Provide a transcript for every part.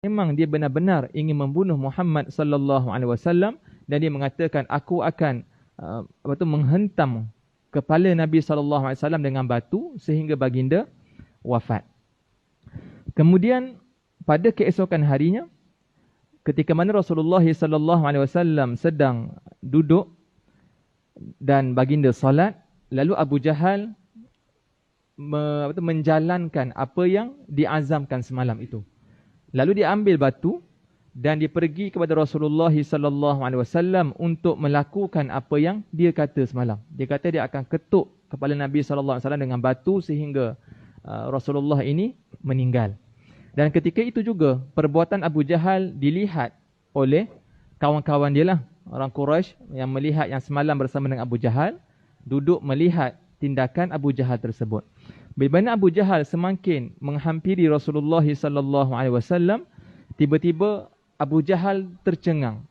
memang dia benar-benar ingin membunuh Muhammad sallallahu alaihi wasallam, dan dia mengatakan, aku akan menghentam kepala Nabi sallallahu alaihi wasallam dengan batu sehingga baginda wafat. Kemudian pada keesokan harinya, ketika mana Rasulullah sallallahu alaihi wasallam sedang duduk dan baginda salat, lalu Abu Jahal menjalankan apa yang diazamkan semalam itu. Lalu dia ambil batu dan dia pergi kepada Rasulullah sallallahu alaihi wasallam untuk melakukan apa yang dia kata semalam. Dia kata dia akan ketuk kepala Nabi sallallahu alaihi wasallam dengan batu sehingga Rasulullah ini meninggal. Dan ketika itu juga perbuatan Abu Jahal dilihat oleh kawan-kawan dia lah, orang Quraisy yang melihat yang semalam bersama dengan Abu Jahal, duduk melihat tindakan Abu Jahal tersebut. Bila mana Abu Jahal semakin menghampiri Rasulullah sallallahu alaihi wasallam, tiba-tiba Abu Jahal tercengang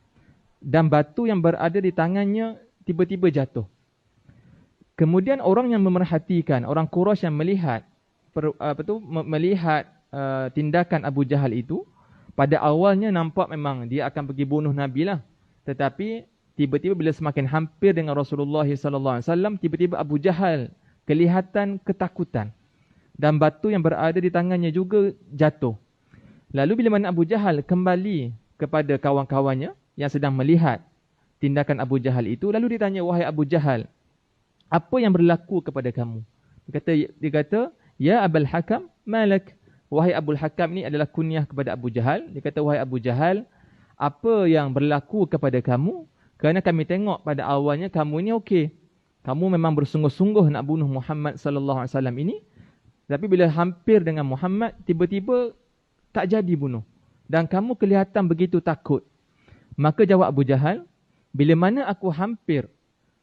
dan batu yang berada di tangannya tiba-tiba jatuh. Kemudian orang yang memerhatikan, orang Quraisy yang melihat tindakan Abu Jahal itu, pada awalnya nampak memang dia akan pergi bunuh Nabi lah. Tetapi tiba-tiba bila semakin hampir dengan Rasulullah sallallahu alaihi wasallam, tiba-tiba Abu Jahal kelihatan ketakutan dan batu yang berada di tangannya juga jatuh. Lalu bila mana Abu Jahal kembali kepada kawan-kawannya yang sedang melihat tindakan Abu Jahal itu, lalu ditanya, wahai Abu Jahal, apa yang berlaku kepada kamu? Dia kata, ya Abul Hakam, malak. Wahai Abul Hakam, ini adalah kunyah kepada Abu Jahal. Dia kata, wahai Abu Jahal, apa yang berlaku kepada kamu? Kerana kami tengok pada awalnya kamu ini okey. Kamu memang bersungguh-sungguh nak bunuh Muhammad sallallahu alaihi wasallam ini. Tapi bila hampir dengan Muhammad, tiba-tiba tak jadi bunuh. Dan kamu kelihatan begitu takut. Maka jawab Abu Jahal, bila mana aku hampir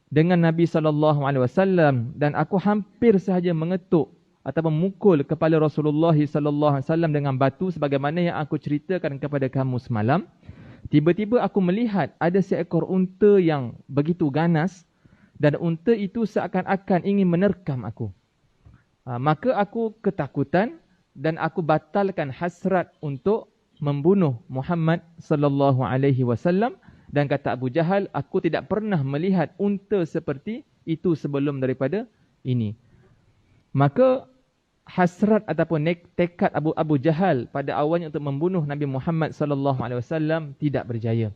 dengan Nabi sallallahu alaihi wasallam dan aku hampir sahaja mengetuk atau memukul kepala Rasulullah sallallahu alaihi wasallam dengan batu sebagaimana yang aku ceritakan kepada kamu semalam, tiba-tiba aku melihat ada seekor unta yang begitu ganas dan unta itu seakan-akan ingin menerkam aku. Maka aku ketakutan dan aku batalkan hasrat untuk membunuh Muhammad sallallahu alaihi wasallam, dan kata Abu Jahal, aku tidak pernah melihat unta seperti itu sebelum daripada ini. Maka hasrat ataupun tekad Abu Jahal pada awalnya untuk membunuh Nabi Muhammad sallallahu alaihi wasallam tidak berjaya.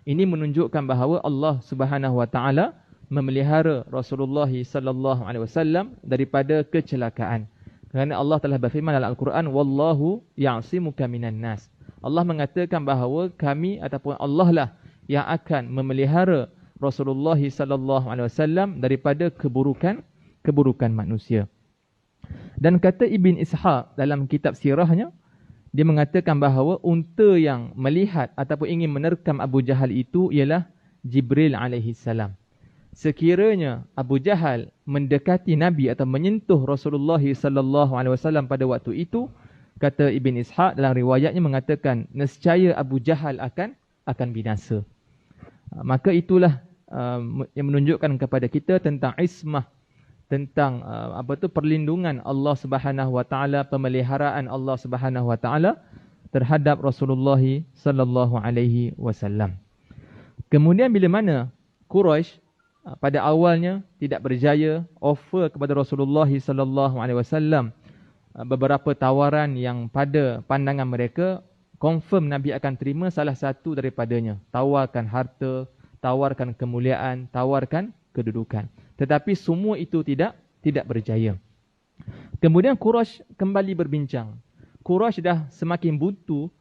Ini menunjukkan bahawa Allah Subhanahu wa taala memelihara Rasulullah sallallahu alaihi wasallam daripada kecelakaan. Kerana Allah telah berfirman dalam Al-Quran, wallahu ya'simuka minan nas. Allah mengatakan bahawa kami ataupun Allah lah yang akan memelihara Rasulullah sallallahu alaihi wasallam daripada keburukan manusia. Dan kata Ibn Ishaq dalam kitab sirahnya, dia mengatakan bahawa unta yang melihat ataupun ingin menerkam Abu Jahal itu ialah Jibril alaihi salam. Sekiranya Abu Jahal mendekati Nabi atau menyentuh Rasulullah sallallahu alaihi wasallam pada waktu itu, kata Ibn Ishaq dalam riwayatnya mengatakan, nescaya Abu Jahal akan binasa. Maka itulah yang menunjukkan kepada kita tentang ismah, tentang perlindungan Allah Subhanahu wa taala, pemeliharaan Allah Subhanahu wa taala terhadap Rasulullah sallallahu alaihi wasallam. Kemudian bila mana Quraisy pada awalnya tidak berjaya offer kepada Rasulullah sallallahu alaihi wasallam beberapa tawaran yang pada pandangan mereka confirm Nabi akan terima salah satu daripadanya. Tawarkan harta, tawarkan kemuliaan, tawarkan kedudukan. Tetapi semua itu tidak berjaya. Kemudian Quraisy kembali berbincang. Quraisy dah semakin buntu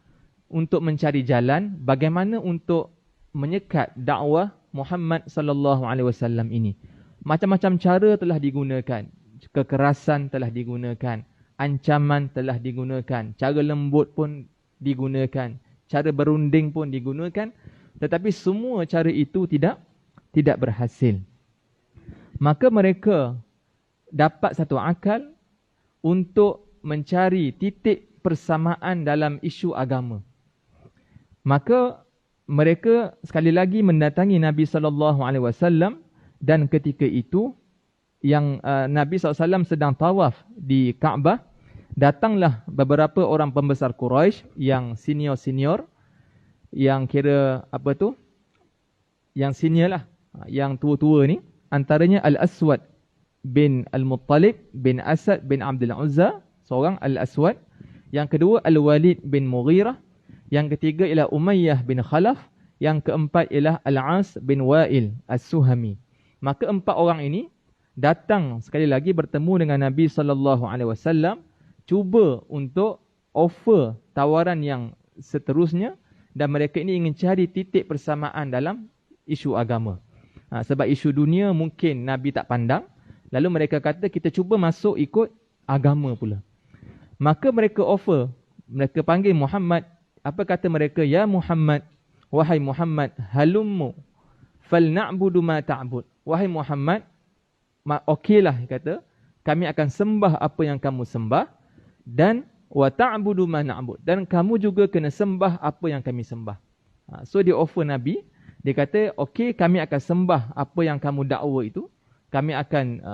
untuk mencari jalan bagaimana untuk menyekat dakwah Muhammad sallallahu alaihi wasallam ini. Macam-macam cara telah digunakan. Kekerasan telah digunakan, ancaman telah digunakan, cara lembut pun digunakan, cara berunding pun digunakan, tetapi semua cara itu tidak berhasil. Maka mereka dapat satu akal untuk mencari titik persamaan dalam isu agama. Maka mereka sekali lagi mendatangi Nabi sallallahu alaihi wasallam, dan ketika itu yang Nabi SAW sedang tawaf di Kaabah, datanglah beberapa orang pembesar Quraisy yang senior-senior, yang kira apa tu, yang senior lah, yang tua-tua ni. Antaranya Al-Aswad bin Al-Muttalib bin Asad bin Abdul Uzza, seorang Al-Aswad. Yang kedua Al-Walid bin Mughirah. Yang ketiga ialah Umayyah bin Khalaf. Yang keempat ialah Al-As bin Wa'il As-Suhami. Maka 4 orang ini datang sekali lagi bertemu dengan Nabi SAW, cuba untuk offer tawaran yang seterusnya, dan mereka ini ingin cari titik persamaan dalam isu agama. Sebab isu dunia mungkin Nabi tak pandang. Lalu mereka kata kita cuba masuk ikut agama pula. Maka mereka offer, mereka panggil Muhammad. Apa kata mereka? Ya Muhammad, wahai Muhammad, halummu falna'budu ma ta'bud. Wahai Muhammad, okeylah, kata, kami akan sembah apa yang kamu sembah, dan wa ta'budu ma na'bud, dan kamu juga kena sembah apa yang kami sembah. So dia offer Nabi. Dia kata, okey, kami akan sembah apa yang kamu dakwa itu. Kami akan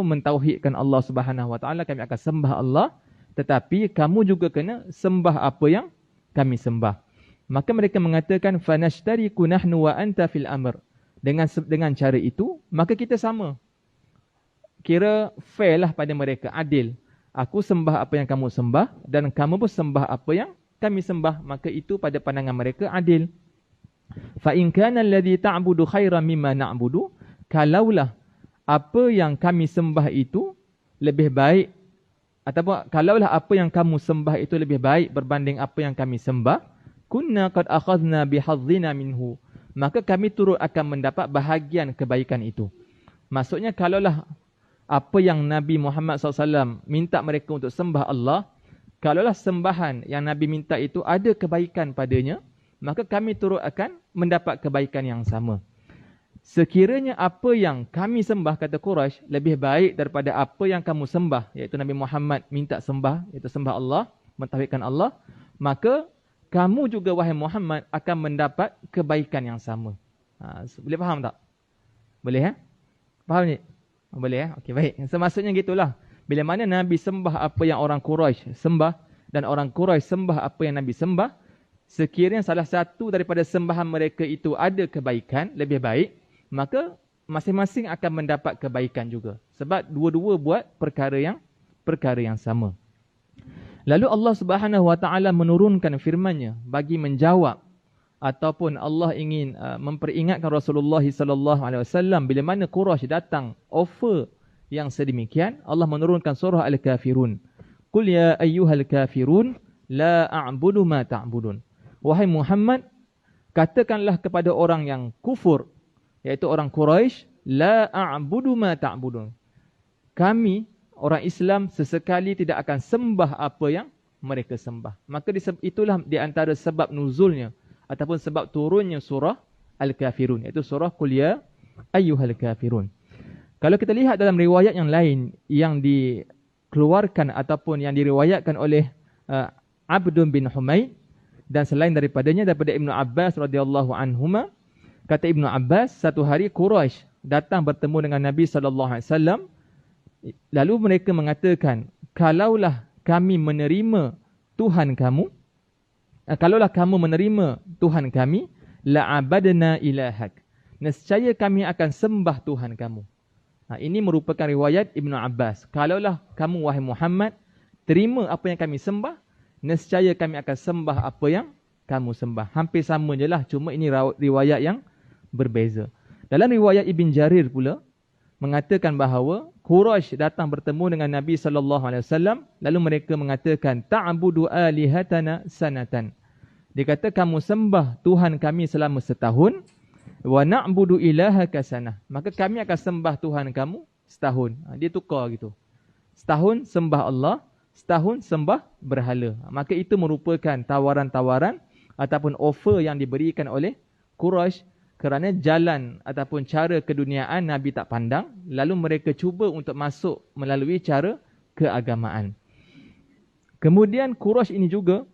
mentauhidkan Allah Subhanahu Wa Taala. Kami akan sembah Allah. Tetapi kamu juga kena sembah apa yang kami sembah. Maka mereka mengatakan, fanashtariku nahnu wa anta fil amr. Dengan cara itu, maka kita sama. Kira fair lah pada mereka, adil. Aku sembah apa yang kamu sembah, dan kamu pun sembah apa yang kami sembah. Maka itu pada pandangan mereka adil. Fa in kana alladhi ta'budu khairan mimma na'budu, kalaulah apa yang kami sembah itu lebih baik, ataupun kalaulah apa yang kamu sembah itu lebih baik berbanding apa yang kami sembah, kunna qad akhadna bihadhdina minhu, maka kami turut akan mendapat bahagian kebaikan itu. Maksudnya kalaulah apa yang Nabi Muhammad SAW minta mereka untuk sembah Allah, kalaulah sembahan yang Nabi minta itu ada kebaikan padanya, maka kami turut akan mendapat kebaikan yang sama. Sekiranya apa yang kami sembah, kata Quraisy, lebih baik daripada apa yang kamu sembah, iaitu Nabi Muhammad minta sembah, iaitu sembah Allah, mentauhidkan Allah, maka kamu juga, wahai Muhammad, akan mendapat kebaikan yang sama. Boleh faham tak? Boleh, faham ni? Boleh, okey, baik. So, maksudnya gitulah. Bila mana Nabi sembah apa yang orang Quraisy sembah, dan orang Quraisy sembah apa yang Nabi sembah, sekiranya salah satu daripada sembahan mereka itu ada kebaikan, lebih baik, maka masing-masing akan mendapat kebaikan juga. Sebab dua-dua buat perkara yang sama. Lalu Allah Subhanahu Wa Taala menurunkan firman-Nya bagi menjawab, ataupun Allah ingin memperingatkan Rasulullah sallallahu alaihi wasallam bila mana Quraisy datang offer yang sedemikian. Allah menurunkan surah Al-Kafirun. Qul ya ayyuhal kafirun la a'budu ma ta'budun. Wahai Muhammad, katakanlah kepada orang yang kufur, iaitu orang Quraisy, la a'budu ma ta'budun. Kami, orang Islam, sesekali tidak akan sembah apa yang mereka sembah. Maka itulah di antara sebab nuzulnya, ataupun sebab turunnya surah Al-Kafirun, iaitu surah Qul ya ayyuhal kafirun. Kalau kita lihat dalam riwayat yang lain yang dikeluarkan ataupun yang diriwayatkan oleh Abdun bin Humaid, dan selain daripadanya daripada Ibnu Abbas radhiyallahu anhuma, kata Ibnu Abbas, satu hari Quraisy datang bertemu dengan Nabi sallallahu alaihi wasallam, lalu mereka mengatakan, kalaulah kami menerima Tuhan kamu, kalaulah kamu menerima Tuhan kami, la'abadna ilahak, nescaya kami akan sembah Tuhan kamu. Ini merupakan riwayat Ibnu Abbas. Kalaulah kamu, wahai Muhammad, terima apa yang kami sembah, nescaya kami akan sembah apa yang kamu sembah. Hampir sama je lah, cuma ini riwayat yang berbeza. Dalam riwayat Ibn Jarir pula mengatakan bahawa Quraisy datang bertemu dengan Nabi SAW, lalu mereka mengatakan, ta'budu alihatana sanatan. Dia kata, kamu sembah Tuhan kami selama setahun, wa na'budu ilahaka sanah, maka kami akan sembah Tuhan kamu setahun. Dia tukar gitu. Setahun sembah Allah, setahun sembah berhala. Maka itu merupakan tawaran-tawaran ataupun offer yang diberikan oleh Quraisy kerana jalan ataupun cara keduniaan Nabi tak pandang, lalu mereka cuba untuk masuk melalui cara keagamaan. Kemudian Quraisy ini juga,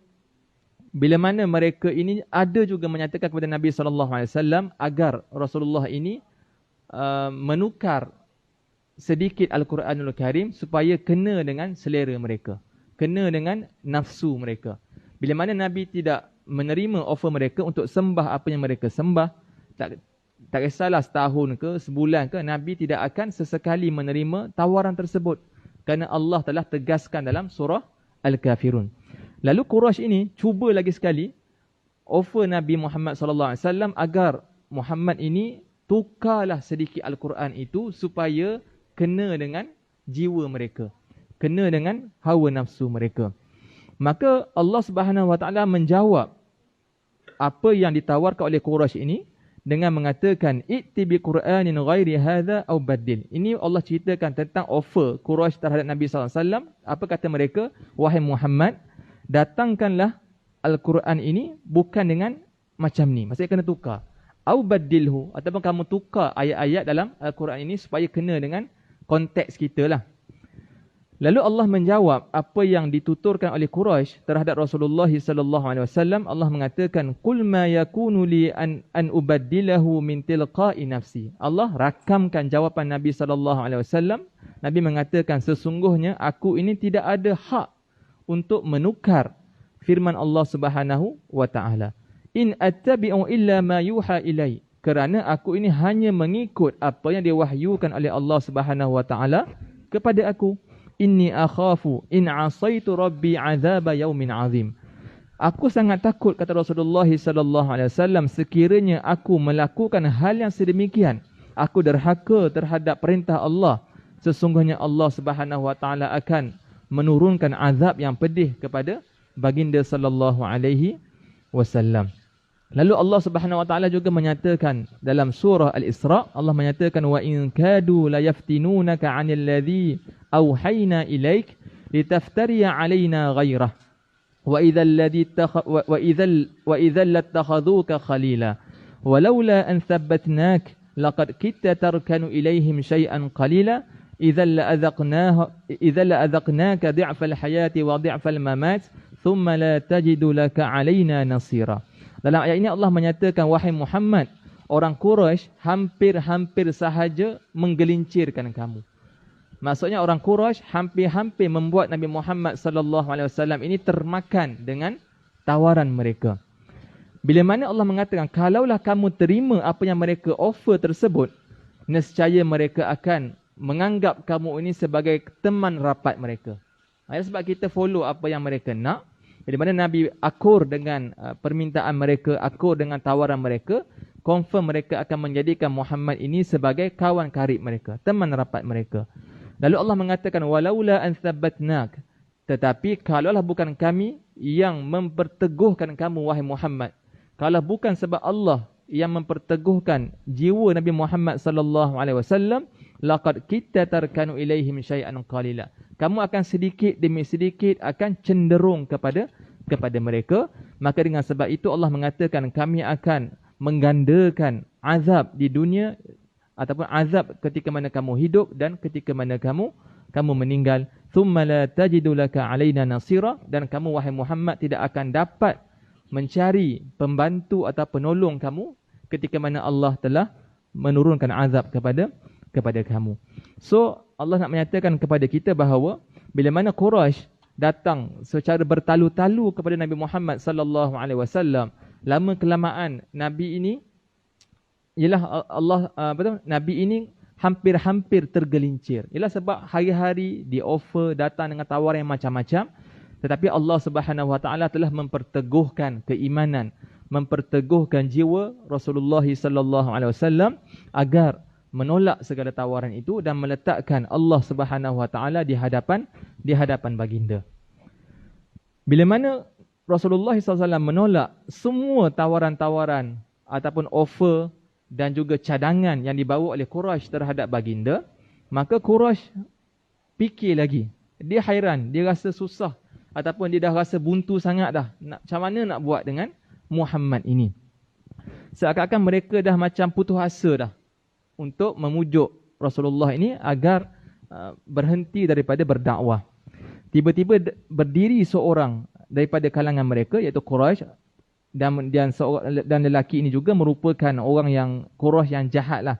bila mana mereka ini ada juga menyatakan kepada Nabi SAW agar Rasulullah ini menukar sedikit Al-Quranul Karim supaya kena dengan selera mereka. kena dengan nafsu mereka. Bila mana Nabi tidak menerima offer mereka untuk sembah apa yang mereka sembah, tak kisahlah setahun ke, sebulan ke, Nabi tidak akan sesekali menerima tawaran tersebut. Kerana Allah telah tegaskan dalam surah Al-Kafirun. Lalu Quraisy ini cuba lagi sekali offer Nabi Muhammad SAW agar Muhammad ini tukarlah sedikit Al-Quran itu supaya kena dengan jiwa mereka, kena dengan hawa nafsu mereka. Maka Allah Subhanahu Wa Taala menjawab apa yang ditawarkan oleh Quraisy ini dengan mengatakan i'ti bi Qur'anin ghairi hadza aw badil. Ini Allah ceritakan tentang offer Quraisy terhadap Nabi SAW. Apa kata mereka? Wahai Muhammad, datangkanlah Al-Quran ini bukan dengan macam ni, maksudnya kena tukar. Au badilhu, ataupun kamu tukar ayat-ayat dalam Al-Quran ini supaya kena dengan konteks kita lah. Lalu Allah menjawab apa yang dituturkan oleh Quraisy terhadap Rasulullah sallallahu alaihi wasallam. Allah mengatakan qul ma yakunu li an ubaddilahu min tilqa'i nafsi. Allah rakamkan jawapan Nabi sallallahu alaihi wasallam. Nabi mengatakan sesungguhnya aku ini tidak ada hak untuk menukar firman Allah Subhanahu wa taala. In attabi'u illa ma yuha ilai. Kerana aku ini hanya mengikut apa yang diwahyukan oleh Allah Subhanahu wa taala kepada aku. Inni akhafu in asaitu rabbi azaba yaumin azim. Aku sangat takut, kata Rasulullah sallallahu alaihi wasallam, sekiranya aku melakukan hal yang sedemikian, aku derhaka terhadap perintah Allah, sesungguhnya Allah Subhanahu wa taala akan menurunkan azab yang pedih kepada baginda sallallahu alaihi wasallam. Lalu Allah Subhanahu wa taala juga menyatakan dalam surah Al-Isra, Allah menyatakan wa in kadu la yaftinunaka 'anil ladzi auhayna ilaik litaftariya 'alaina ghairah wa idzal lattakhadhuka khalila walaula an thabbatnak laqad kitta tarkanu ilaihim shay'an qalila idzal la'adhaqnaka dhi'fal hayati wa dhi'fal mamat thumma la tajidu laka 'alaina nasira. Dalam ayat ini Allah menyatakan, wahai Muhammad, orang Quraisy hampir sahaja menggelincirkan kamu. Maksudnya orang Quraisy hampir membuat Nabi Muhammad sallallahu alaihi wasallam ini termakan dengan tawaran mereka. Bila mana Allah mengatakan, kalaulah kamu terima apa yang mereka offer tersebut, nescaya mereka akan menganggap kamu ini sebagai teman rapat mereka. Sebab kita follow apa yang mereka nak. Bila mana Nabi akur dengan permintaan mereka, akur dengan tawaran mereka, confirm mereka akan menjadikan Muhammad ini sebagai kawan karib mereka, teman rapat mereka. Lalu Allah mengatakan, walaula an thabbatnak, tetapi kalaulah bukan kami yang memperteguhkan kamu, wahai Muhammad, kalau bukan sebab Allah yang memperteguhkan jiwa Nabi Muhammad sallallahu alaihi wasallam, laqad kitta tarkanu ilaihim syai'an qalila. Kamu akan sedikit demi sedikit akan cenderung kepada mereka. Maka dengan sebab itu Allah mengatakan kami akan menggandakan azab di dunia ataupun azab ketika mana kamu hidup dan ketika mana kamu meninggal. Thumma la tajidu laka alaina nasira, dan kamu wahai Muhammad tidak akan dapat mencari pembantu atau penolong kamu ketika mana Allah telah menurunkan azab kepada kamu. So Allah nak menyatakan kepada kita bahawa bila mana Quraisy datang secara bertalu-talu kepada Nabi Muhammad sallallahu alaihi wasallam, lama kelamaan Nabi ini Nabi ini hampir tergelincir. Ialah sebab hari-hari di offer datang dengan tawaran yang macam-macam, tetapi Allah Subhanahu wa taala telah memperteguhkan keimanan, memperteguhkan jiwa Rasulullah sallallahu alaihi wasallam agar menolak segala tawaran itu dan meletakkan Allah Subhanahu wa taala di hadapan baginda. Bila mana Rasulullah SAW menolak semua tawaran-tawaran ataupun offer dan juga cadangan yang dibawa oleh Quraisy terhadap baginda, maka Quraisy fikir lagi. Dia hairan, dia rasa susah ataupun dia dah rasa buntu sangat dah. Macam mana nak buat dengan Muhammad ini? Seakan-akan mereka dah macam putus asa dah untuk memujuk Rasulullah ini agar berhenti daripada berdakwah. Tiba-tiba berdiri seorang daripada kalangan mereka, iaitu Quraisy, dan lelaki ini juga merupakan orang yang Quraisy yang jahat lah.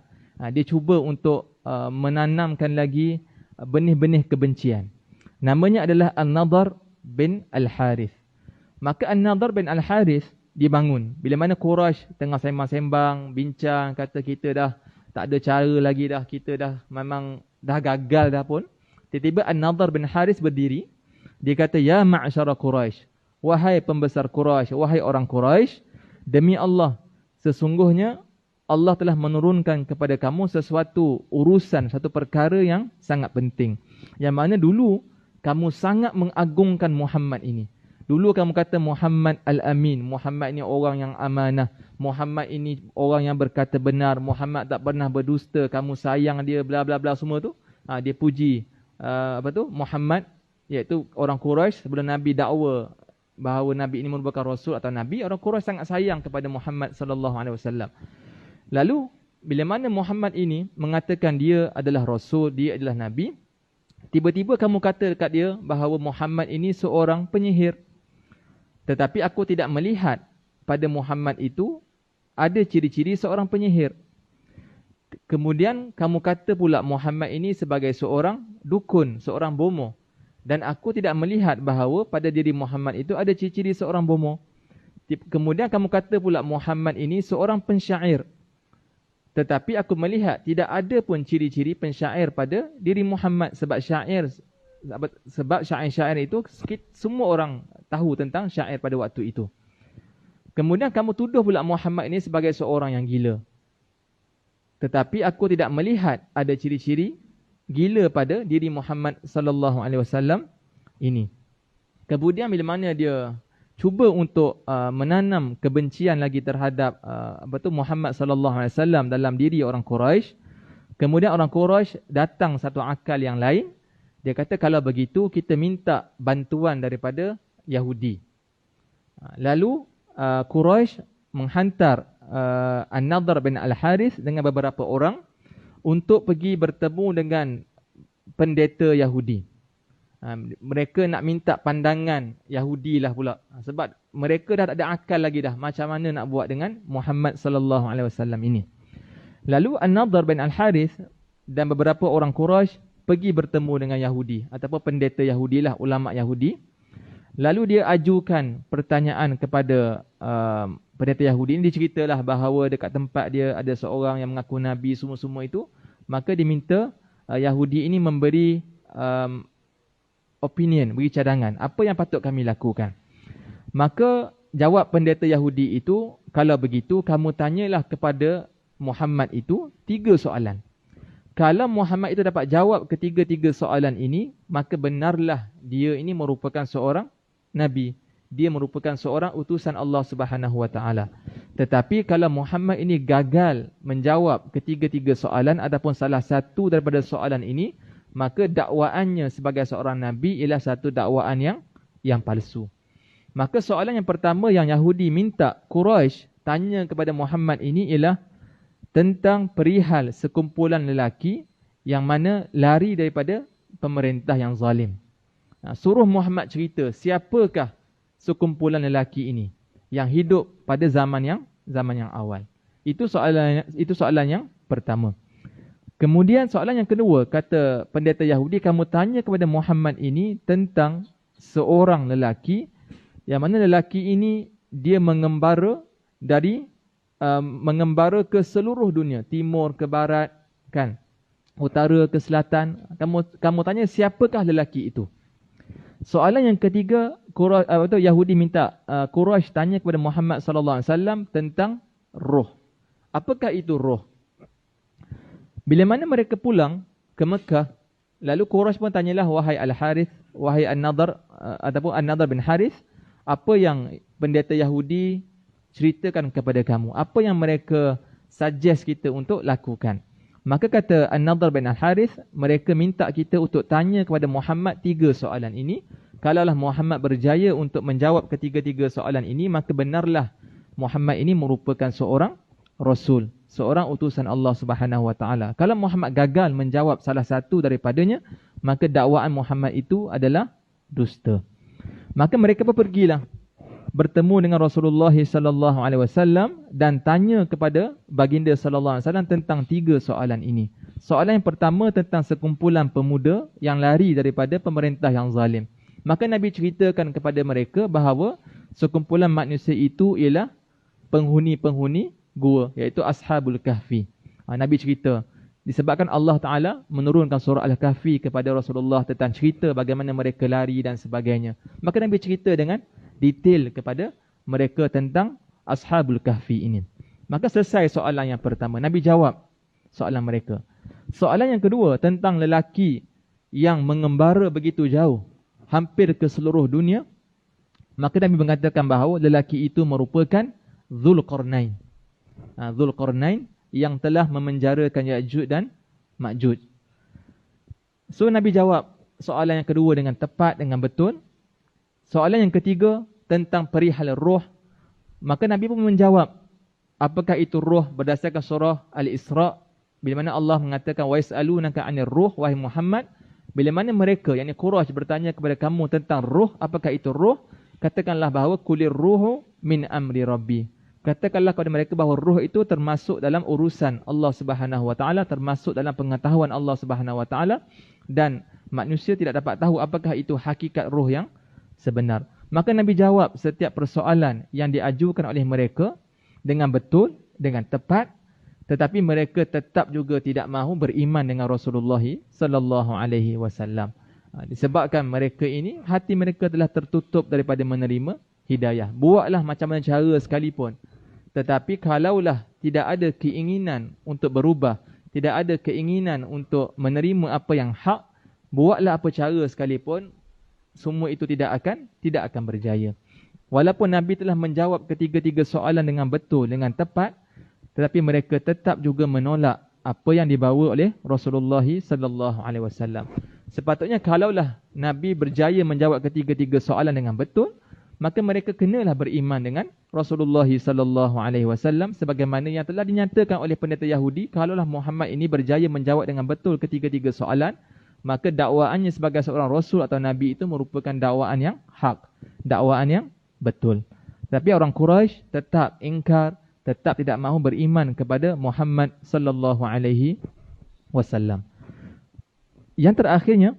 Dia cuba untuk menanamkan lagi benih-benih kebencian. Namanya adalah An-Nadhr bin Al-Harith. Maka An-Nadhr bin Al-Harith dibangun. Bila mana Quraisy tengah sembang-sembang, bincang, kata kita dah tak ada cara lagi dah, kita dah memang dah gagal dah pun. Tiba-tiba An-Nadhr bin Harith berdiri. Dia kata, ya ma'asyara Quraisy, wahai pembesar Quraisy, wahai orang Quraisy, demi Allah, sesungguhnya Allah telah menurunkan kepada kamu sesuatu urusan, satu perkara yang sangat penting. Yang mana dulu kamu sangat mengagungkan Muhammad ini. Dulu kamu kata Muhammad Al-Amin, Muhammad ini orang yang amanah, Muhammad ini orang yang berkata benar, Muhammad tak pernah berdusta, kamu sayang dia, bla bla bla semua tu. Dia puji Muhammad, iaitu orang Quraisy sebelum Nabi dakwa bahawa Nabi ini merupakan Rasul atau Nabi, orang Quraisy sangat sayang kepada Muhammad sallallahu alaihi wasallam. Lalu bila mana Muhammad ini mengatakan dia adalah Rasul, dia adalah Nabi, tiba-tiba kamu kata dekat dia bahawa Muhammad ini seorang penyihir. Tetapi aku tidak melihat pada Muhammad itu ada ciri-ciri seorang penyihir. Kemudian kamu kata pula Muhammad ini sebagai seorang dukun, seorang bomoh. Dan aku tidak melihat bahawa pada diri Muhammad itu ada ciri-ciri seorang bomoh. Kemudian kamu kata pula Muhammad ini seorang pensyair. Tetapi aku melihat tidak ada pun ciri-ciri pensyair pada diri Muhammad. Sebab syair-syair itu semua orang tahu tentang syair pada waktu itu. Kemudian kamu tuduh pula Muhammad ini sebagai seorang yang gila. Tetapi aku tidak melihat ada ciri-ciri gila pada diri Muhammad sallallahu alaihi wasallam ini. Kemudian bila mana dia cuba untuk menanam kebencian lagi terhadap Muhammad sallallahu alaihi wasallam dalam diri orang Quraisy, kemudian orang Quraisy datang satu akal yang lain. Dia kata kalau begitu kita minta bantuan daripada Yahudi. Lalu Quraisy menghantar An-Nadhr bin Al-Harith dengan beberapa orang untuk pergi bertemu dengan pendeta Yahudi. Mereka nak minta pandangan Yahudi lah pula. Sebab mereka dah tak ada akal lagi dah macam mana nak buat dengan Muhammad sallallahu alaihi wasallam ini. Lalu An-Nadhr bin Al-Harith dan beberapa orang Quraisy pergi bertemu dengan Yahudi ataupun pendeta Yahudi lah, ulama Yahudi. Lalu dia ajukan pertanyaan kepada pendeta Yahudi ini. Dia ceritalah bahawa dekat tempat dia ada seorang yang mengaku Nabi semua-semua itu. Maka diminta Yahudi ini memberi opinion, beri cadangan. Apa yang patut kami lakukan? Maka jawab pendeta Yahudi itu, kalau begitu kamu tanyalah kepada Muhammad itu 3 soalan. Kalau Muhammad itu dapat jawab ketiga-tiga soalan ini, maka benarlah dia ini merupakan seorang Nabi. Dia merupakan seorang utusan Allah Subhanahu Wa Taala. Tetapi kalau Muhammad ini gagal menjawab ketiga-tiga soalan ataupun salah satu daripada soalan ini, maka dakwaannya sebagai seorang Nabi ialah satu dakwaan yang palsu. Maka soalan yang pertama yang Yahudi minta Quraisy tanya kepada Muhammad ini ialah tentang perihal sekumpulan lelaki yang mana lari daripada pemerintah yang zalim. Suruh Muhammad cerita siapakah sekumpulan lelaki ini yang hidup pada zaman yang awal. Itu soalan yang pertama. Kemudian soalan yang kedua, kata pendeta Yahudi, kamu tanya kepada Muhammad ini tentang seorang lelaki yang mana lelaki ini dia mengembara ke seluruh dunia, timur ke barat, kan, utara ke selatan. Kamu tanya siapakah lelaki itu? Soalan yang ketiga, Yahudi minta Quraisy tanya kepada Muhammad sallallahu alaihi wasallam tentang roh. Apakah itu roh? Bila mana mereka pulang ke Mekah, lalu Quraisy pun tanyalah, wahai Al-Harith, wahai An-Nadhr ataupun An-Nadhr bin Harith, apa yang pendeta Yahudi ceritakan kepada kamu? Apa yang mereka suggest kita untuk lakukan? Maka kata An-Nadhr bin Al-Harith, mereka minta kita untuk tanya kepada Muhammad 3 soalan ini. Kalaulah Muhammad berjaya untuk menjawab ketiga-tiga soalan ini, maka benarlah Muhammad ini merupakan seorang Rasul, seorang utusan Allah Subhanahu Wa Taala. Kalau Muhammad gagal menjawab salah satu daripadanya, maka dakwaan Muhammad itu adalah dusta. Maka mereka pun pergilah bertemu dengan Rasulullah sallallahu alaihi wasallam dan tanya kepada baginda sallallahu alaihi wasallam tentang 3 soalan ini. Soalan yang pertama tentang sekumpulan pemuda yang lari daripada pemerintah yang zalim. Maka Nabi ceritakan kepada mereka bahawa sekumpulan manusia itu ialah penghuni-penghuni gua, iaitu Ashabul Kahfi. Nabi cerita, disebabkan Allah Ta'ala menurunkan surah Al-Kahfi kepada Rasulullah tentang cerita bagaimana mereka lari dan sebagainya. Maka Nabi cerita dengan detail kepada mereka tentang Ashabul Kahfi ini. Maka selesai soalan yang pertama. Nabi jawab soalan mereka. Soalan yang kedua tentang lelaki yang mengembara begitu jauh, hampir ke seluruh dunia. Maka Nabi mengatakan bahawa lelaki itu merupakan Zulqarnain. Zulqarnain yang telah memenjarakan Ya'juj dan Ma'juj. So Nabi jawab soalan yang kedua dengan tepat, dengan betul. Soalan yang ketiga tentang perihal roh. Maka Nabi pun menjawab, apakah itu roh berdasarkan surah Al-Isra' bila mana Allah mengatakan wa yas'alunaka 'anir ruh wahai Muhammad, bila mana mereka yakni Quraisy bertanya kepada kamu tentang roh, apakah itu roh? Katakanlah bahawa kulir ruhu min amri rabbi. Katakanlah kepada mereka bahawa roh itu termasuk dalam urusan Allah Subhanahu wa taala, termasuk dalam pengetahuan Allah Subhanahu wa taala, dan manusia tidak dapat tahu apakah itu hakikat roh yang sebenar. Maka Nabi jawab setiap persoalan yang diajukan oleh mereka dengan betul, dengan tepat, tetapi mereka tetap juga tidak mahu beriman dengan Rasulullah sallallahu alaihi wasallam. Disebabkan mereka ini, hati mereka telah tertutup daripada menerima hidayah. Buatlah macam mana cara sekalipun, tetapi kalaulah tidak ada keinginan untuk berubah, tidak ada keinginan untuk menerima apa yang hak, buatlah apa cara sekalipun, semua itu tidak akan berjaya. Walaupun Nabi telah menjawab ketiga-tiga soalan dengan betul, dengan tepat, tetapi mereka tetap juga menolak apa yang dibawa oleh Rasulullah sallallahu alaihi wasallam. Sepatutnya kalaulah Nabi berjaya menjawab ketiga-tiga soalan dengan betul, maka mereka kenalah beriman dengan Rasulullah sallallahu alaihi wasallam sebagaimana yang telah dinyatakan oleh pendeta Yahudi. Kalaulah Muhammad ini berjaya menjawab dengan betul ketiga-tiga soalan, maka dakwaannya sebagai seorang rasul atau nabi itu merupakan dakwaan yang hak, dakwaan yang betul. Tapi orang Quraisy tetap ingkar, tetap tidak mahu beriman kepada Muhammad sallallahu alaihi wasallam. Yang terakhirnya,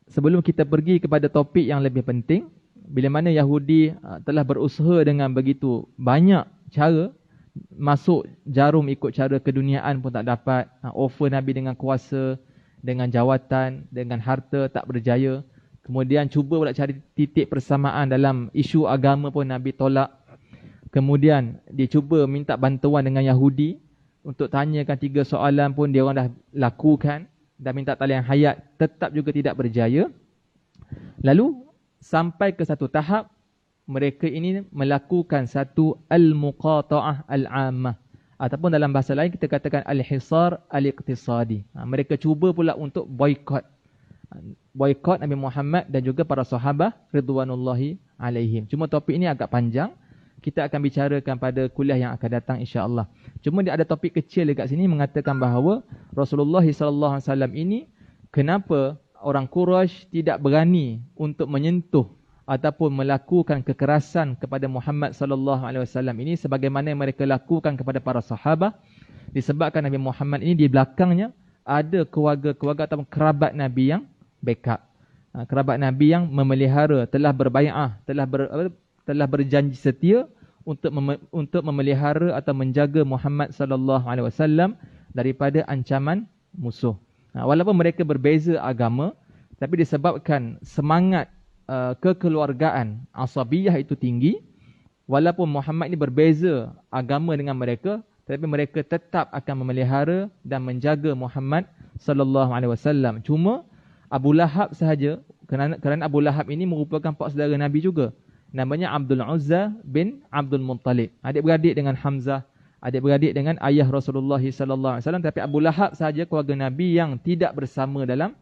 sebelum kita pergi kepada topik yang lebih penting, bila mana Yahudi telah berusaha dengan begitu banyak cara, masuk jarum ikut cara keduniaan pun tak dapat, offer Nabi dengan kuasa, dengan jawatan, dengan harta tak berjaya. Kemudian cuba pula cari titik persamaan dalam isu agama pun Nabi tolak. Kemudian dia cuba minta bantuan dengan Yahudi untuk tanyakan 3 soalan pun dia orang dah lakukan, dah minta talian hayat, tetap juga tidak berjaya. Lalu sampai ke satu tahap mereka ini melakukan satu al-muqata'ah al-ammah, ataupun dalam bahasa lain kita katakan al-hisar al-iqtisadi. Mereka cuba pula untuk boykot Nabi Muhammad dan juga para sahabat ridwanullahi alaihim. Cuma topik ini agak panjang, kita akan bicarakan pada kuliah yang akan datang insya-Allah. Cuma dia ada topik kecil dekat sini mengatakan bahawa Rasulullah sallallahu alaihi wasallam ini, kenapa orang Quraisy tidak berani untuk menyentuh ataupun melakukan kekerasan kepada Muhammad sallallahu alaihi wasallam ini sebagaimana yang mereka lakukan kepada para sahabat, disebabkan Nabi Muhammad ini di belakangnya ada keluarga-keluarga atau kerabat Nabi yang backup. Kerabat Nabi yang memelihara, telah berbai'ah, telah berjanji setia untuk memelihara atau menjaga Muhammad sallallahu alaihi wasallam daripada ancaman musuh. Walaupun mereka berbeza agama, tapi disebabkan semangat kekeluargaan, asabiyah itu tinggi, walaupun Muhammad ini berbeza agama dengan mereka, tapi mereka tetap akan memelihara dan menjaga Muhammad sallallahu alaihi wasallam. Cuma Abu Lahab sahaja, kerana Abu Lahab ini merupakan pak saudara Nabi juga. Namanya Abdul Uzza bin Abdul Muttalib. Adik-beradik dengan Hamzah, adik-beradik dengan ayah Rasulullah sallallahu alaihi wasallam, tapi Abu Lahab sahaja keluarga Nabi yang tidak bersama dalam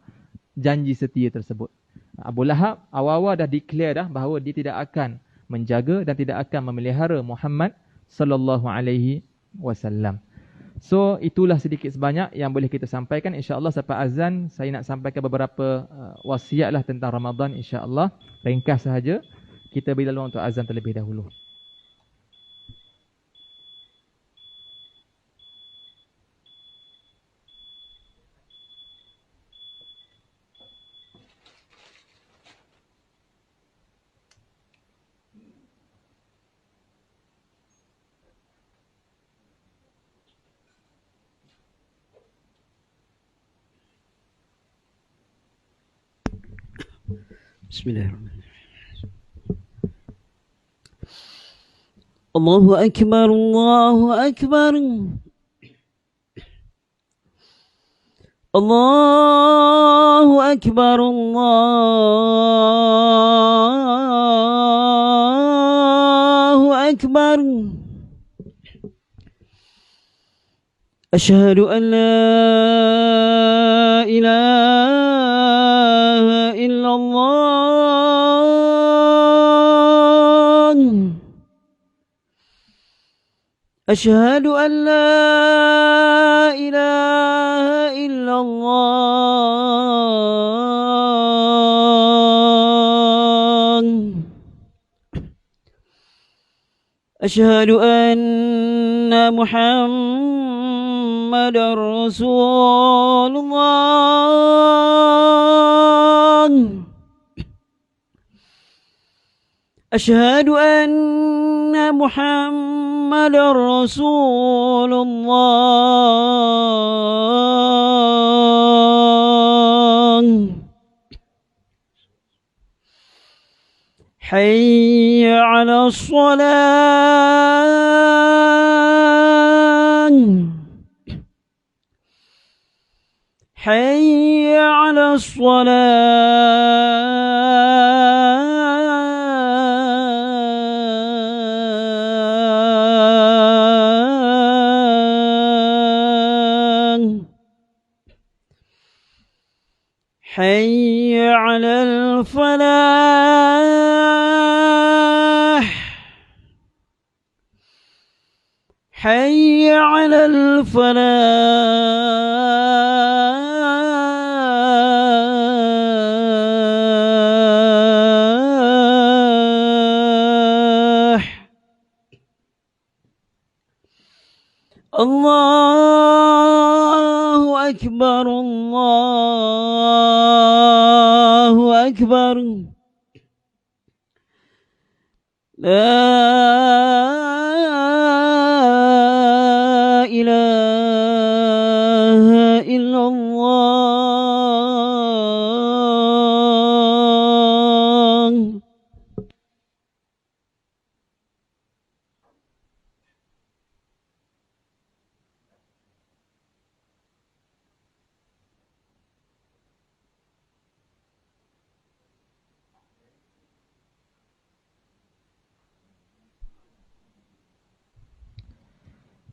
janji setia tersebut. Abu Lahab awal-awal dah declare dah bahawa dia tidak akan menjaga dan tidak akan memelihara Muhammad sallallahu alaihi wasallam. So itulah sedikit sebanyak yang boleh kita sampaikan. InsyaAllah selepas azan saya nak sampaikan beberapa wasiatlah tentang Ramadan insyaAllah. Ringkas sahaja. Kita beri laluan untuk azan terlebih dahulu. Bismillahirrahmanirrahim. Allahu Akbar, Allahu Akbar. Allahu Akbar, Allahu Akbar. Asyhadu an la ilaha illallah. Asyhadu an la ilaha illallah. Asyhadu anna Muhammadar Rasulullah. Asyhadu anna Muhammadar Rasulullah. Hayya 'alas shalah. Hayya 'alas shalah. Hayya 'alal falah. Hayya 'alal falah. Allahu Akbar, Allahu Akbar. La ilaha illallah.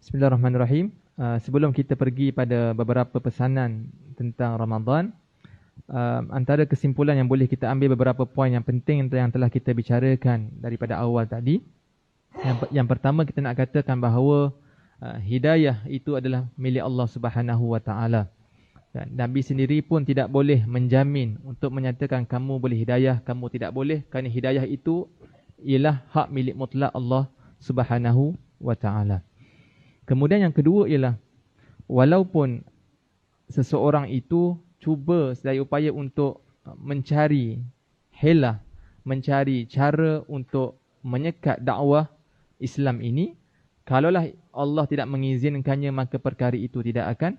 Bismillahirrahmanirrahim. Sebelum kita pergi pada beberapa pesanan tentang Ramadan, antara kesimpulan yang boleh kita ambil beberapa poin yang penting yang telah kita bicarakan daripada awal tadi. Yang pertama, kita nak katakan bahawa hidayah itu adalah milik Allah Subhanahu Wa Taala. Dan Nabi sendiri pun tidak boleh menjamin untuk menyatakan kamu boleh hidayah, kamu tidak boleh, kerana hidayah itu ialah hak milik mutlak Allah Subhanahu Wa Taala. Kemudian yang kedua ialah, walaupun seseorang itu cuba sedaya upaya untuk mencari helah, mencari cara untuk menyekat dakwah Islam ini, kalaulah Allah tidak mengizinkannya, maka perkara itu tidak akan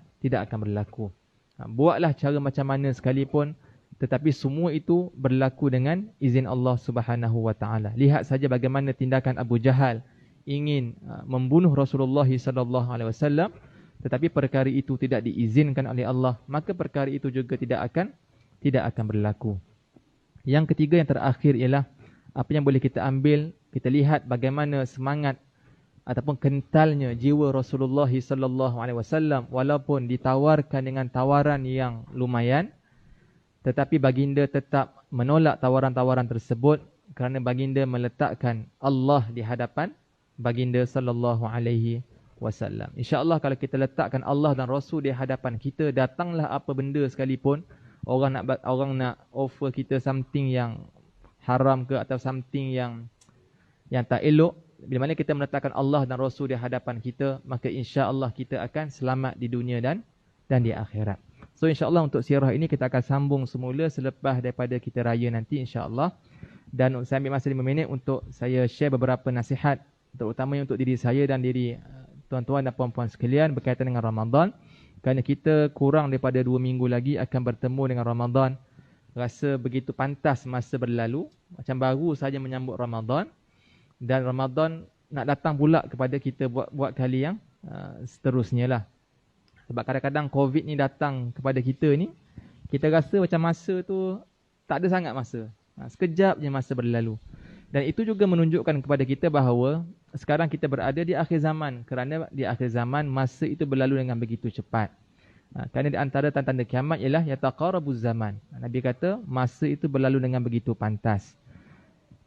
berlaku. Buatlah cara macam mana sekalipun, tetapi semua itu berlaku dengan izin Allah Subhanahu Wa Taala. Lihat saja bagaimana tindakan Abu Jahal ingin membunuh Rasulullah sallallahu alaihi wasallam, tetapi perkara itu tidak diizinkan oleh Allah, maka perkara itu juga tidak akan berlaku. Yang ketiga, yang terakhir ialah apa yang boleh kita ambil, kita lihat bagaimana semangat ataupun kentalnya jiwa Rasulullah sallallahu alaihi wasallam, walaupun ditawarkan dengan tawaran yang lumayan, tetapi baginda tetap menolak tawaran-tawaran tersebut kerana baginda meletakkan Allah di hadapan baginda sallallahu alaihi wasallam. Insya-Allah kalau kita letakkan Allah dan Rasul di hadapan kita, datanglah apa benda sekalipun, orang nak offer kita something yang haram ke atau something yang tak elok, bila mana kita meletakkan Allah dan Rasul di hadapan kita, maka insya-Allah kita akan selamat di dunia dan di akhirat. So insya-Allah untuk sirah ini kita akan sambung semula selepas daripada kita raya nanti insya-Allah. Dan saya ambil masa 5 minit untuk saya share beberapa nasihat, terutamanya untuk diri saya dan diri tuan-tuan dan puan-puan sekalian berkaitan dengan Ramadan. Kerana kita kurang daripada 2 minggu lagi akan bertemu dengan Ramadan. rasa begitu pantas masa berlalu, macam baru saja menyambut Ramadan, dan Ramadan nak datang pula kepada kita buat kali yang seterusnya lah. Sebab kadang-kadang COVID ni datang kepada kita ni, kita rasa macam masa tu tak ada sangat masa. Sekejap je masa berlalu. Dan itu juga menunjukkan kepada kita bahawa sekarang kita berada di akhir zaman. Kerana di akhir zaman masa itu berlalu dengan begitu cepat. Kerana di antara tanda-tanda kiamat ialah yataqarabuz zaman. Nabi kata masa itu berlalu dengan begitu pantas.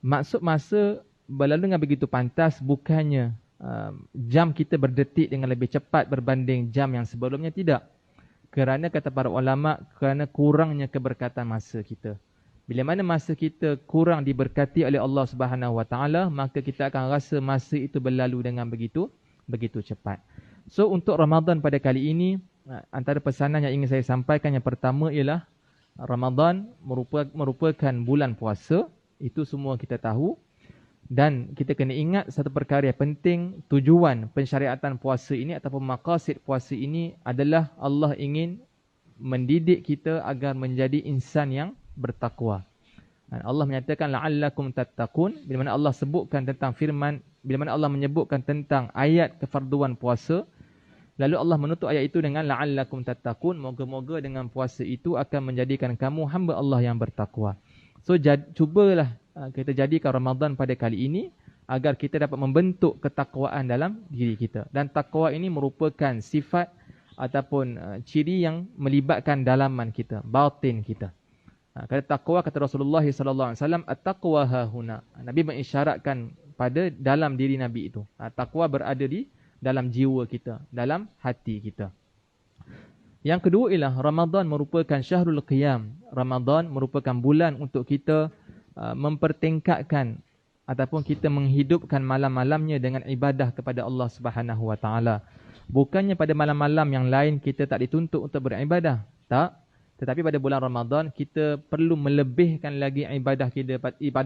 Maksud masa berlalu dengan begitu pantas bukannya jam kita berdetik dengan lebih cepat berbanding jam yang sebelumnya, tidak. Kerana kata para ulama, kerana kurangnya keberkatan masa kita. Bila mana masa kita kurang diberkati oleh Allah Subhanahu Wa Taala, maka kita akan rasa masa itu berlalu dengan begitu cepat. So untuk Ramadan pada kali ini, antara pesanan yang ingin saya sampaikan yang pertama ialah Ramadan merupakan bulan puasa. Itu semua kita tahu. Dan kita kena ingat satu perkara yang penting, tujuan pensyariatan puasa ini ataupun maqasid puasa ini adalah Allah ingin mendidik kita agar menjadi insan yang bertakwa. Allah menyatakan la'allakum tattaqun. Bila mana Allah sebutkan tentang firman, bila mana Allah menyebutkan tentang ayat kefarduan puasa, lalu Allah menutup ayat itu dengan la'allakum tattaqun, moga-moga dengan puasa itu akan menjadikan kamu hamba Allah yang bertakwa. So cubalah kita jadikan Ramadan pada kali ini agar kita dapat membentuk ketakwaan dalam diri kita. Dan takwa ini merupakan sifat ataupun ciri yang melibatkan dalaman kita, batin kita. Kata takwa, kata Rasulullah SAW, at-taqwa hahuna. Nabi mengisyaratkan pada dalam diri Nabi itu. Takwa berada di dalam jiwa kita, dalam hati kita. Yang kedua ialah Ramadan merupakan syahrul qiyam. Ramadan merupakan bulan untuk kita mempertingkatkan ataupun kita menghidupkan malam-malamnya dengan ibadah kepada Allah Subhanahu Wa Taala. Bukannya pada malam-malam yang lain kita tak dituntut untuk beribadah, tak. Tetapi pada bulan Ramadan kita perlu melebihkan lagi ibadah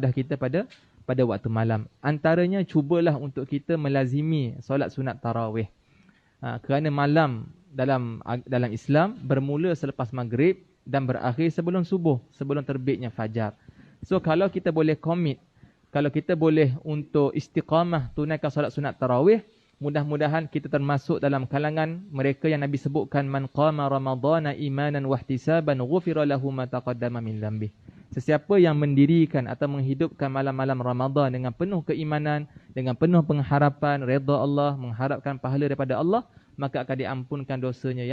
kita pada waktu malam. Antaranya cubalah untuk kita melazimi solat sunat tarawih. Kerana malam dalam Islam bermula selepas maghrib dan berakhir sebelum subuh, sebelum terbitnya fajar. So kalau kita boleh komit, kalau kita boleh untuk istiqamah tunaikan solat sunat tarawih, mudah-mudahan kita termasuk dalam kalangan mereka yang Nabi sebutkan, man qama ramadhana imanan wahtisaban ghufira lahu ma taqaddama min dhanbi. Sesiapa yang mendirikan atau menghidupkan malam-malam Ramadan dengan penuh keimanan, dengan penuh pengharapan redha Allah, mengharapkan pahala daripada Allah, maka akan diampunkan dosanya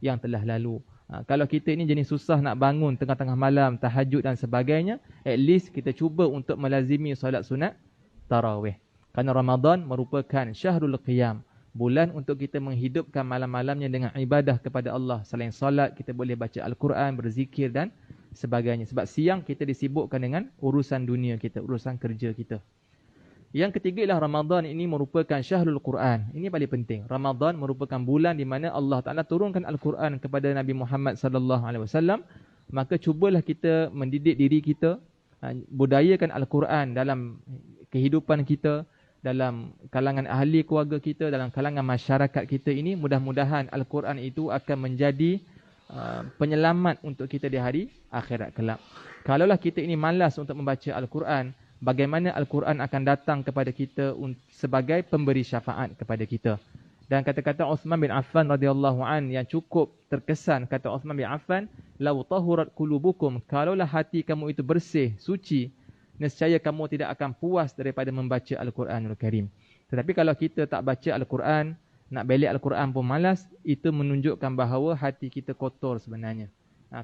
yang telah lalu. Kalau kita ini jenis susah nak bangun tengah-tengah malam, tahajud dan sebagainya, at least kita cuba untuk melazimi solat sunat tarawih. Kerana Ramadan merupakan syahrul qiyam, bulan untuk kita menghidupkan malam-malamnya dengan ibadah kepada Allah. Selain solat, kita boleh baca Al-Quran, berzikir dan sebagainya. Sebab siang kita disibukkan dengan urusan dunia kita, urusan kerja kita. Yang ketiga ialah Ramadan ini merupakan syahrul Quran. Ini paling penting. Ramadan merupakan bulan di mana Allah Taala turunkan Al-Quran kepada Nabi Muhammad sallallahu alaihi wasallam. Maka cubalah kita mendidik diri kita, budayakan Al-Quran dalam kehidupan kita, dalam kalangan ahli keluarga kita, dalam kalangan masyarakat kita ini. Mudah-mudahan Al-Quran itu akan menjadi penyelamat untuk kita di hari akhirat kelak. Kalaulah kita ini malas untuk membaca Al-Quran, bagaimana Al-Quran akan datang kepada kita sebagai pemberi syafaat kepada kita. Dan kata-kata Uthman bin Affan radhiyallahu an yang cukup terkesan, kata Uthman bin Affan, "Lau tahurat qulubukum", kalaulah hati kamu itu bersih, suci, nescaya kamu tidak akan puas daripada membaca Al-Quranul Karim. Tetapi kalau kita tak baca Al-Quran, nak belik Al-Quran pun malas, itu menunjukkan bahawa hati kita kotor sebenarnya.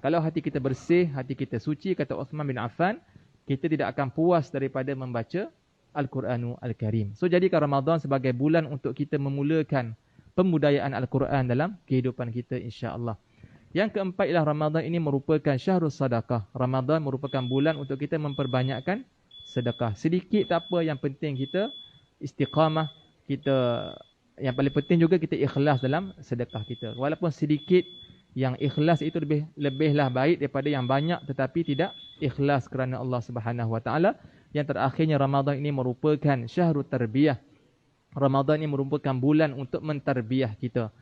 Kalau hati kita bersih, hati kita suci, kata Uthman bin Affan, kita tidak akan puas daripada membaca Al-Quranul Karim. So jadikan Ramadan sebagai bulan untuk kita memulakan pembudayaan Al-Quran dalam kehidupan kita, insya-Allah. Yang keempat ialah Ramadan ini merupakan syahrul sedekah. Ramadan merupakan bulan untuk kita memperbanyakkan sedekah. Sedikit tak apa, yang penting kita istiqamah, yang paling penting juga kita ikhlas dalam sedekah kita. Walaupun sedikit, yang ikhlas itu lebihlah baik daripada yang banyak tetapi tidak ikhlas kerana Allah Subhanahu Wa Taala. Yang terakhirnya, Ramadan ini merupakan syahrul tarbiyah. Ramadan ini merupakan bulan untuk mentarbiah kita.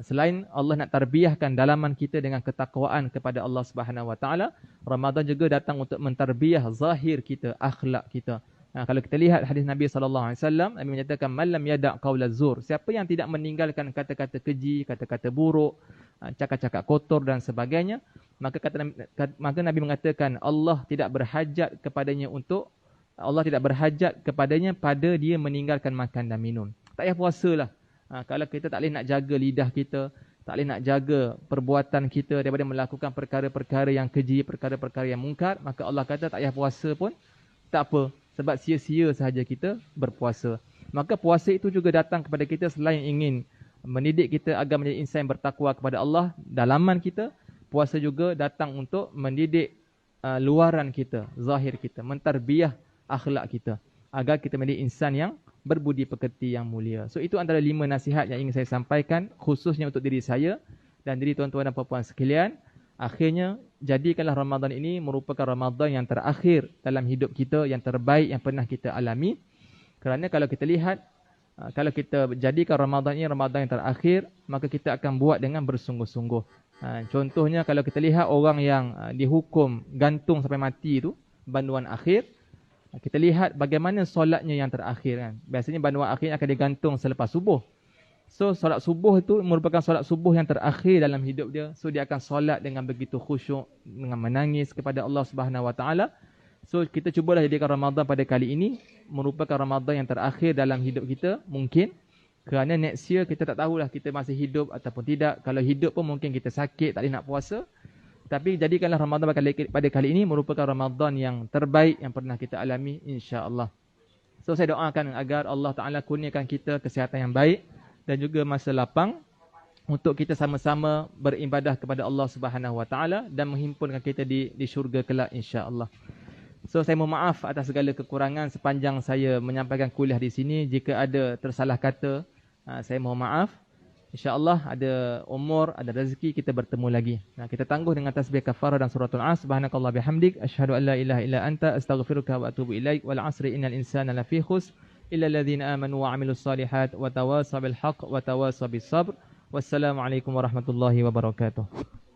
Selain Allah nak tarbiyahkan dalaman kita dengan ketakwaan kepada Allah Subhanahu Wa Taala, Ramadan juga datang untuk mentarbiyah zahir kita, akhlak kita. Kalau kita lihat hadis Nabi SAW, Nabi menyatakan malam yada' qaulaz zur, siapa yang tidak meninggalkan kata-kata keji, kata-kata buruk, cakap-cakap kotor dan sebagainya, maka Nabi mengatakan Allah tidak berhajat kepadanya pada dia meninggalkan makan dan minum. Tak payah puasalah. Kalau kita tak boleh nak jaga lidah kita, tak boleh nak jaga perbuatan kita daripada melakukan perkara-perkara yang keji, perkara-perkara yang mungkar, maka Allah kata tak payah puasa pun tak apa, sebab sia-sia sahaja kita berpuasa. Maka puasa itu juga datang kepada kita selain ingin mendidik kita agar menjadi insan yang bertakwa kepada Allah, dalaman kita, puasa juga datang untuk mendidik luaran kita, zahir kita, mentarbiyah akhlak kita, agar kita menjadi insan yang berbudi pekerti yang mulia. So itu antara 5 nasihat yang ingin saya sampaikan khususnya untuk diri saya dan diri tuan-tuan dan puan-puan sekalian. Akhirnya, jadikanlah Ramadan ini merupakan Ramadan yang terakhir dalam hidup kita, yang terbaik yang pernah kita alami. Kerana kalau kita lihat, kalau kita jadikan Ramadan ini Ramadan yang terakhir, maka kita akan buat dengan bersungguh-sungguh. Contohnya kalau kita lihat orang yang dihukum gantung sampai mati itu, banduan akhir, kita lihat bagaimana solatnya yang terakhir kan. Biasanya banduan akhir akan digantung selepas subuh. So solat subuh itu merupakan solat subuh yang terakhir dalam hidup dia. So dia akan solat dengan begitu khusyuk, dengan menangis kepada Allah Subhanahu Wa Taala. So kita cubalah jadikan Ramadan pada kali ini merupakan Ramadan yang terakhir dalam hidup kita mungkin. Kerana next year kita tak tahulah kita masih hidup ataupun tidak. Kalau hidup pun mungkin kita sakit, tak boleh nak puasa. Tapi jadikanlah Ramadan pada kali ini merupakan Ramadan yang terbaik yang pernah kita alami, insya-Allah. So saya doakan agar Allah Taala kurniakan kita kesihatan yang baik dan juga masa lapang untuk kita sama-sama beribadah kepada Allah Subhanahu Wa Taala dan menghimpunkan kita di syurga kelak, insya-Allah. So saya mohon maaf atas segala kekurangan sepanjang saya menyampaikan kuliah di sini. Jika ada tersalah kata, saya mohon maaf. InsyaAllah ada umur, ada rezeki, kita bertemu lagi. Kita tangguh dengan tasbih kafarah dan suratul As. Subhanakallah bihamdik, asyhadu an la ilaha illa anta, astaghfiruka wa atubu ilaik. Wal asri innal insana lafi khusr illa alladhina amanu wa amilus salihat wa tawasaw bil haqq wa tawasaw bis sabr. Wassalamualaikum warahmatullahi wabarakatuh.